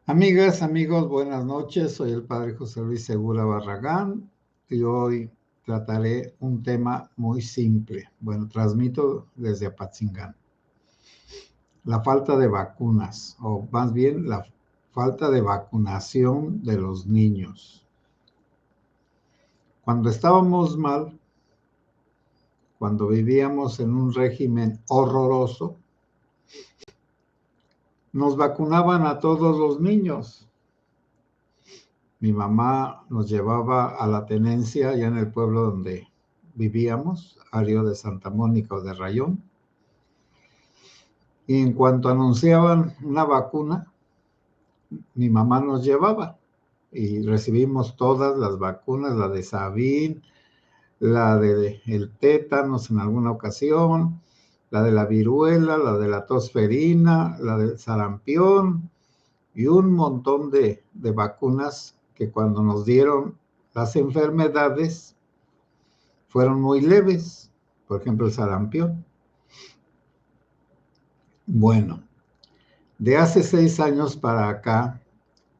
Amigas, amigos, buenas noches. Soy el padre José Luis Segura Barragán y hoy trataré un tema muy simple. Bueno, transmito desde Apatzingán. La falta de vacunas, o más bien la falta de vacunación de los niños. Cuando estábamos mal, cuando vivíamos en un régimen horroroso, nos vacunaban a todos los niños. Mi mamá nos llevaba a la tenencia allá en el pueblo donde vivíamos, área de Santa Mónica o de Rayón. Y en cuanto anunciaban una vacuna, mi mamá nos llevaba y recibimos todas las vacunas, la de Sabin, la de el tétanos en alguna ocasión, la de la viruela, la de la tosferina, la del sarampión y un montón de vacunas que cuando nos dieron las enfermedades fueron muy leves, por ejemplo el sarampión. Bueno, de hace 6 años para acá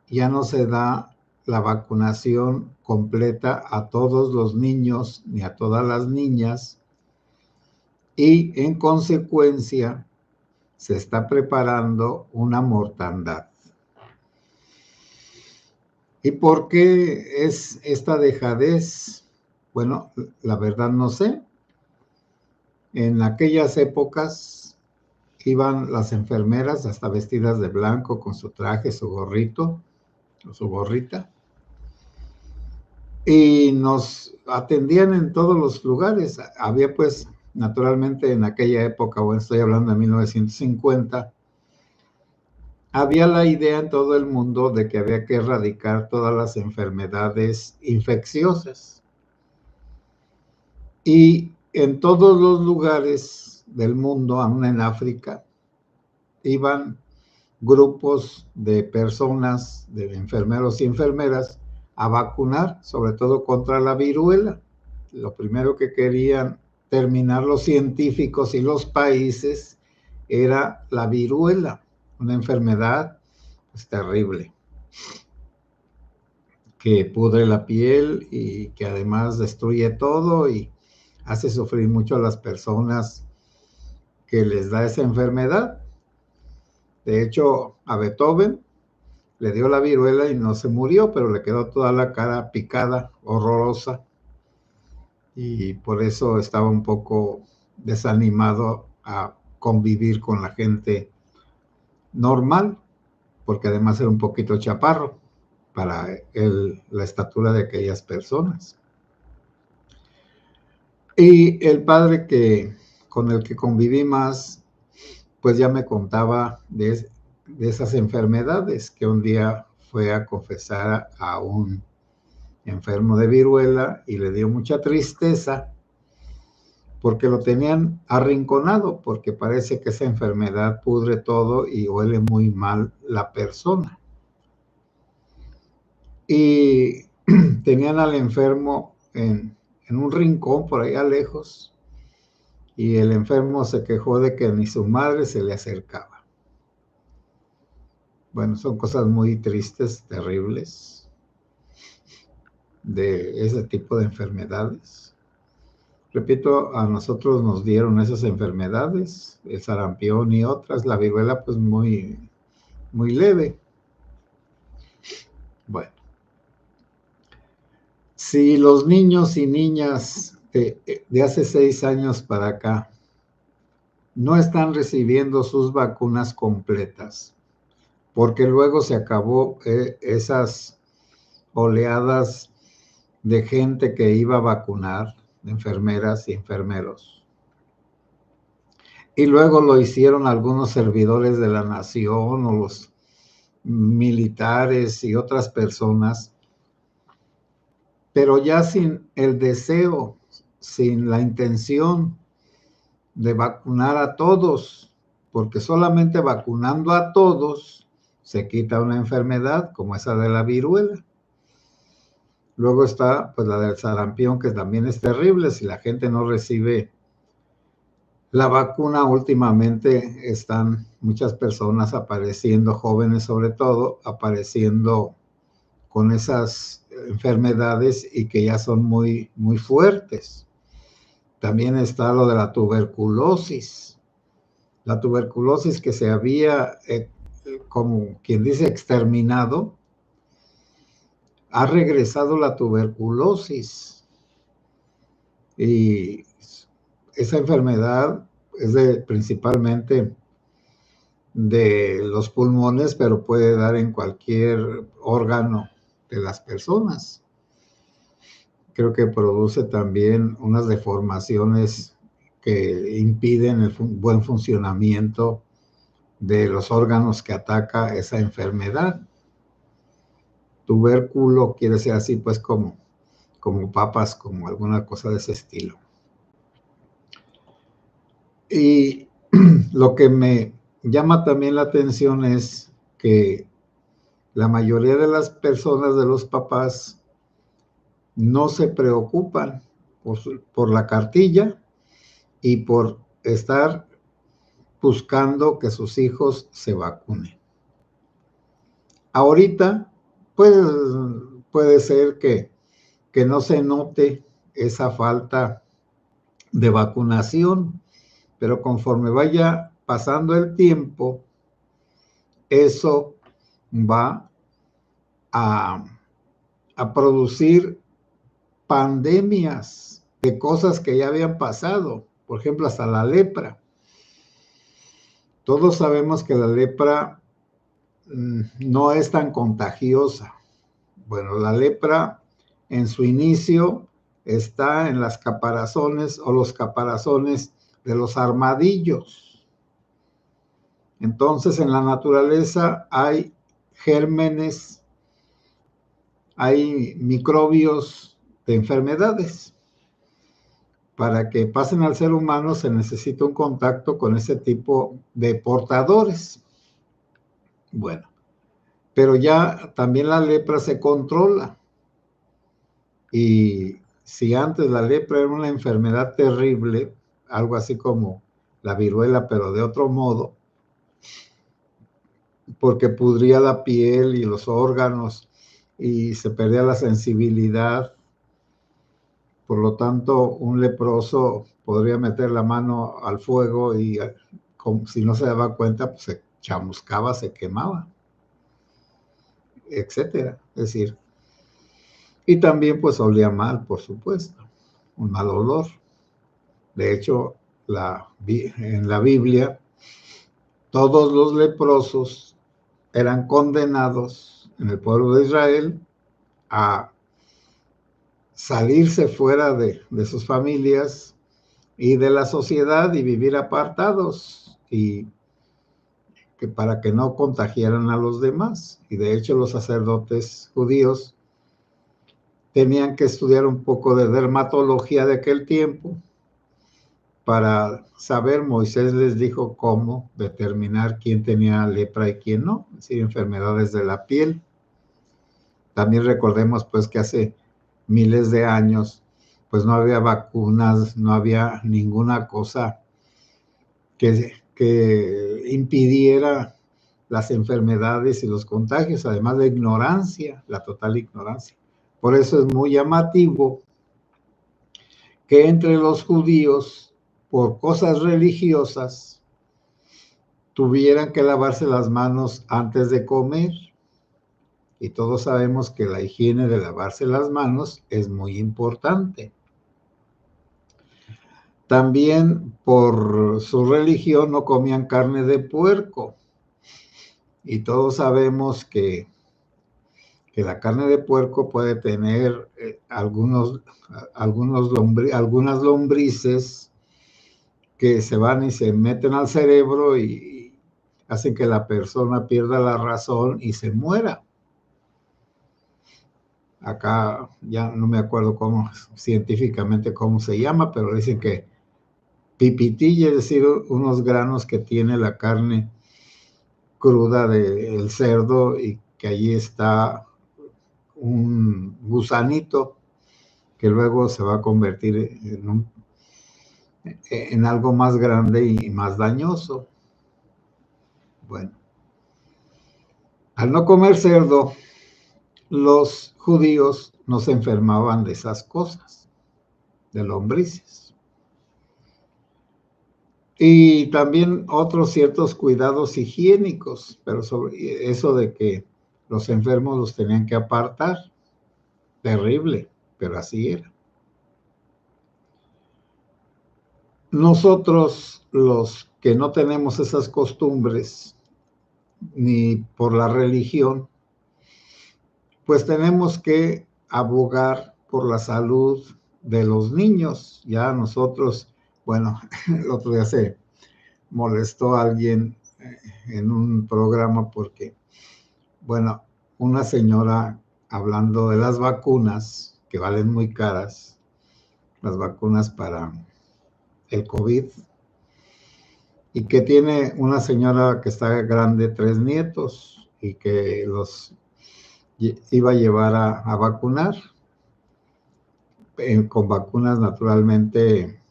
ya no se da la vacunación completa a todos los niños ni a todas las niñas y en consecuencia se está preparando una mortandad. ¿Y por qué es esta dejadez? Bueno, la verdad no sé. En aquellas épocas iban las enfermeras hasta vestidas de blanco con su traje, su gorrito o su gorrita y nos atendían en todos los lugares. Había pues naturalmente en aquella época, bueno, estoy hablando de 1950, había la idea en todo el mundo de que había que erradicar todas las enfermedades infecciosas. Y en todos los lugares del mundo, aún en África, iban grupos de personas, de enfermeros y enfermeras, a vacunar, sobre todo contra la viruela. Lo primero que querían terminar los científicos y los países era la viruela, una enfermedad pues, terrible, que pudre la piel y que además destruye todo y hace sufrir mucho a las personas que les da esa enfermedad. De hecho, a Beethoven le dio la viruela y no se murió, pero le quedó toda la cara picada, horrorosa, y por eso estaba un poco desanimado a convivir con la gente normal, porque además era un poquito chaparro para la estatura de aquellas personas. Y el padre con el que conviví más, pues ya me contaba de esas enfermedades, que un día fue a confesar a un enfermo de viruela y le dio mucha tristeza porque lo tenían arrinconado, porque parece que esa enfermedad pudre todo y huele muy mal la persona. Y tenían al enfermo en un rincón por allá lejos y el enfermo se quejó de que ni su madre se le acercaba. Bueno, son cosas muy tristes, terribles, de ese tipo de enfermedades. Repito, a nosotros nos dieron esas enfermedades, el sarampión y otras, la viruela pues muy, muy leve. Bueno, si los niños y niñas de hace 6 años para acá no están recibiendo sus vacunas completas, porque luego se acabó esas oleadas de gente que iba a vacunar, de enfermeras y enfermeros. Y luego lo hicieron algunos servidores de la nación o los militares y otras personas, pero ya sin el deseo, sin la intención de vacunar a todos, porque solamente vacunando a todos se quita una enfermedad como esa de la viruela. Luego está pues la del sarampión, que también es terrible si la gente no recibe La vacuna últimamente están muchas personas apareciendo, jóvenes sobre todo, apareciendo con esas enfermedades y que ya son muy, muy fuertes. También está lo de la tuberculosis. La tuberculosis que se había, como quien dice, exterminado, ha regresado la tuberculosis. Y esa enfermedad es principalmente de los pulmones, pero puede dar en cualquier órgano de las personas. Creo que produce también unas deformaciones que impiden el buen funcionamiento de los órganos que ataca esa enfermedad. Tubérculo quiere ser así, pues como papas, como alguna cosa de ese estilo. Y lo que me llama también la atención es que la mayoría de las personas, de los papás, no se preocupan por la cartilla y por estar buscando que sus hijos se vacunen. Ahorita, pues, puede ser que no se note esa falta de vacunación, pero conforme vaya pasando el tiempo, eso va a producir pandemias de cosas que ya habían pasado, por ejemplo, hasta la lepra. Todos sabemos que la lepra no es tan contagiosa. Bueno, la lepra en su inicio está en las caparazones o los caparazones de los armadillos. Entonces, en la naturaleza hay gérmenes, hay microbios de enfermedades. Para que pasen al ser humano se necesita un contacto con ese tipo de portadores. Bueno, pero ya también la lepra se controla. Y si antes la lepra era una enfermedad terrible, algo así como la viruela, pero de otro modo, porque pudría la piel y los órganos y se perdía la sensibilidad. Por lo tanto, un leproso podría meter la mano al fuego y como si no se daba cuenta, pues se chamuscaba, se quemaba, etcétera. Es decir, y también pues olía mal, por supuesto, un mal olor. De hecho, en la Biblia, todos los leprosos eran condenados en el pueblo de Israel a salirse fuera de sus familias y de la sociedad y vivir apartados y que para que no contagiaran a los demás. Y de hecho los sacerdotes judíos tenían que estudiar un poco de dermatología de aquel tiempo para saber. Moisés les dijo cómo determinar quién tenía lepra y quién no, es decir, enfermedades de la piel. También recordemos pues que hace miles de años pues no había vacunas, no había ninguna cosa que impidiera las enfermedades y los contagios, además de ignorancia, la total ignorancia. Por eso es muy llamativo que entre los judíos, por cosas religiosas, tuvieran que lavarse las manos antes de comer. Y todos sabemos que la higiene de lavarse las manos es muy importante. También por su religión no comían carne de puerco. Y todos sabemos que la carne de puerco puede tener algunas lombrices que se van y se meten al cerebro y hacen que la persona pierda la razón y se muera. Acá ya no me acuerdo científicamente cómo se llama, pero dicen que pipitilla, es decir, unos granos que tiene la carne cruda del cerdo y que allí está un gusanito que luego se va a convertir en algo más grande y más dañoso. Bueno, al no comer cerdo, los judíos no se enfermaban de esas cosas, de lombrices. Y también otros ciertos cuidados higiénicos, pero sobre eso de que los enfermos los tenían que apartar, terrible, pero así era. Nosotros, los que no tenemos esas costumbres, ni por la religión, pues tenemos que abogar por la salud de los niños. Ya nosotros, bueno, el otro día se molestó a alguien en un programa porque, bueno, una señora hablando de las vacunas, que valen muy caras, las vacunas para el COVID, y que tiene una señora que está grande, 3 nietos, y que los iba a llevar a vacunar, con vacunas naturalmente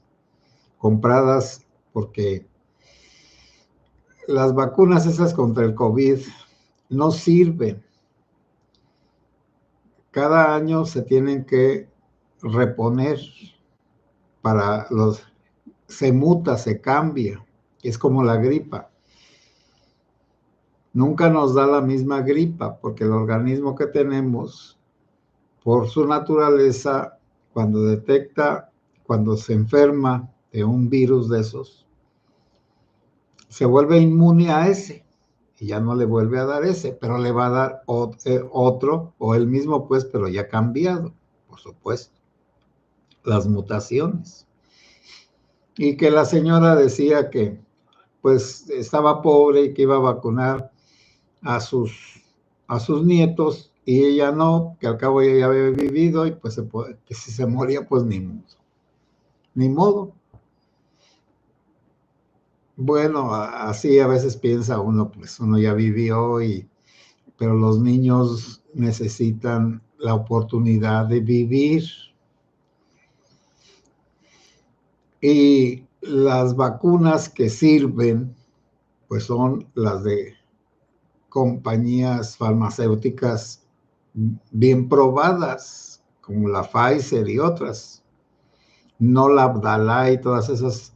compradas, porque las vacunas esas contra el COVID no sirven. Cada año se tienen que reponer para se muta, se cambia, es como la gripa. Nunca nos da la misma gripa, porque el organismo que tenemos, por su naturaleza, cuando se enferma de un virus de esos, se vuelve inmune a ese y ya no le vuelve a dar ese, pero le va a dar otro o el mismo, pues, pero ya cambiado, por supuesto, las mutaciones. Y que la señora decía que, pues, estaba pobre y que iba a vacunar a sus nietos y ella no, que al cabo ella ya había vivido y pues que si se moría, pues ni modo. Ni modo. Bueno, así a veces piensa uno, pues uno ya vivió, pero los niños necesitan la oportunidad de vivir. Y las vacunas que sirven, pues son las de compañías farmacéuticas bien probadas, como la Pfizer y otras. No la Abdala y todas esas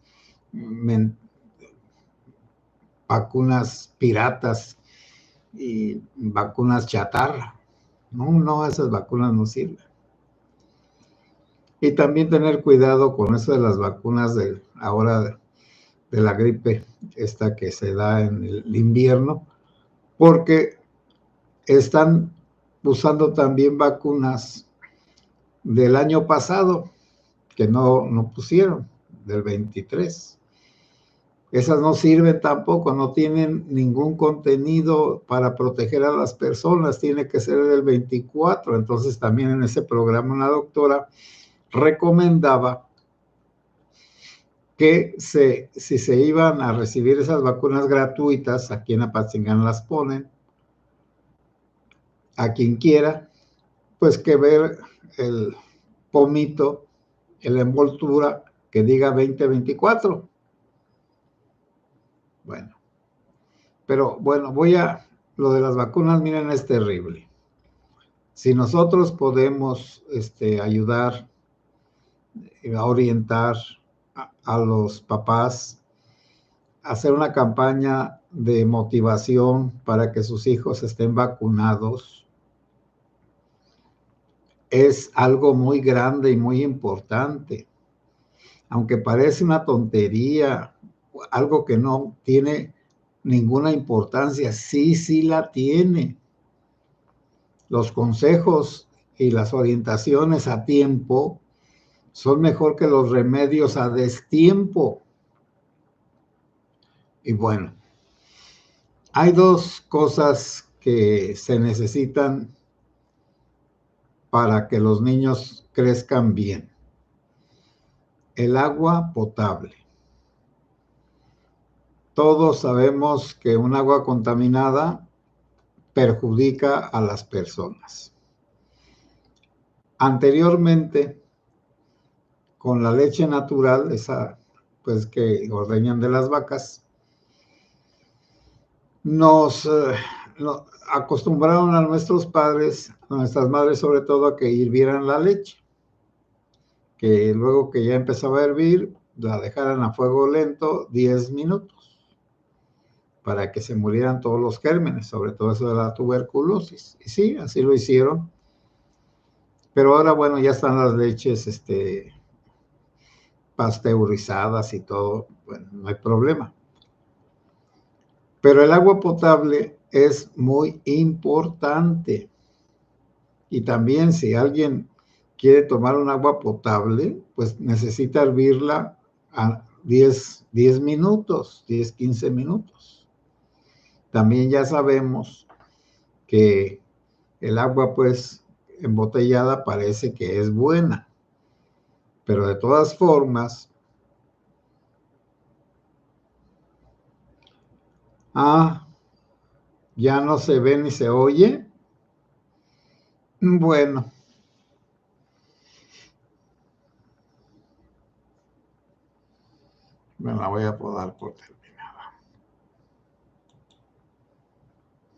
vacunas piratas y vacunas chatarra. No, esas vacunas no sirven. Y también tener cuidado con eso de las vacunas ahora de la gripe, esta que se da en el invierno, porque están usando también vacunas del año pasado que no pusieron, del 23. Esas no sirven tampoco, no tienen ningún contenido para proteger a las personas, tiene que ser del 24. Entonces también en ese programa una doctora recomendaba que si se iban a recibir esas vacunas gratuitas, aquí en Apatzingán las ponen, a quien quiera, pues que ver el pomito, la envoltura que diga 2024. Bueno, pero bueno, lo de las vacunas, miren, es terrible. Si nosotros podemos ayudar a orientar a los papás, a hacer una campaña de motivación para que sus hijos estén vacunados, es algo muy grande y muy importante. Aunque parece una tontería, algo que no tiene ninguna importancia, sí la tiene. Los consejos y las orientaciones a tiempo son mejor que los remedios a destiempo. Y bueno, hay 2 cosas que se necesitan para que los niños crezcan bien. El agua potable. Todos sabemos que un agua contaminada perjudica a las personas. Anteriormente, con la leche natural, esa pues que ordeñan de las vacas, nos acostumbraron a nuestros padres, a nuestras madres sobre todo, a que hirvieran la leche, que luego que ya empezaba a hervir, la dejaran a fuego lento 10 minutos para que se murieran todos los gérmenes, sobre todo eso de la tuberculosis. Y sí, así lo hicieron. Pero ahora, bueno, ya están las leches pasteurizadas y todo, bueno, no hay problema. Pero el agua potable es muy importante. Y también si alguien quiere tomar un agua potable, pues necesita hervirla a 10 minutos, 10, 15 minutos. También ya sabemos que el agua, pues, embotellada parece que es buena, pero de todas formas, ya no se ve ni se oye. Bueno, me la voy a podar por terminar.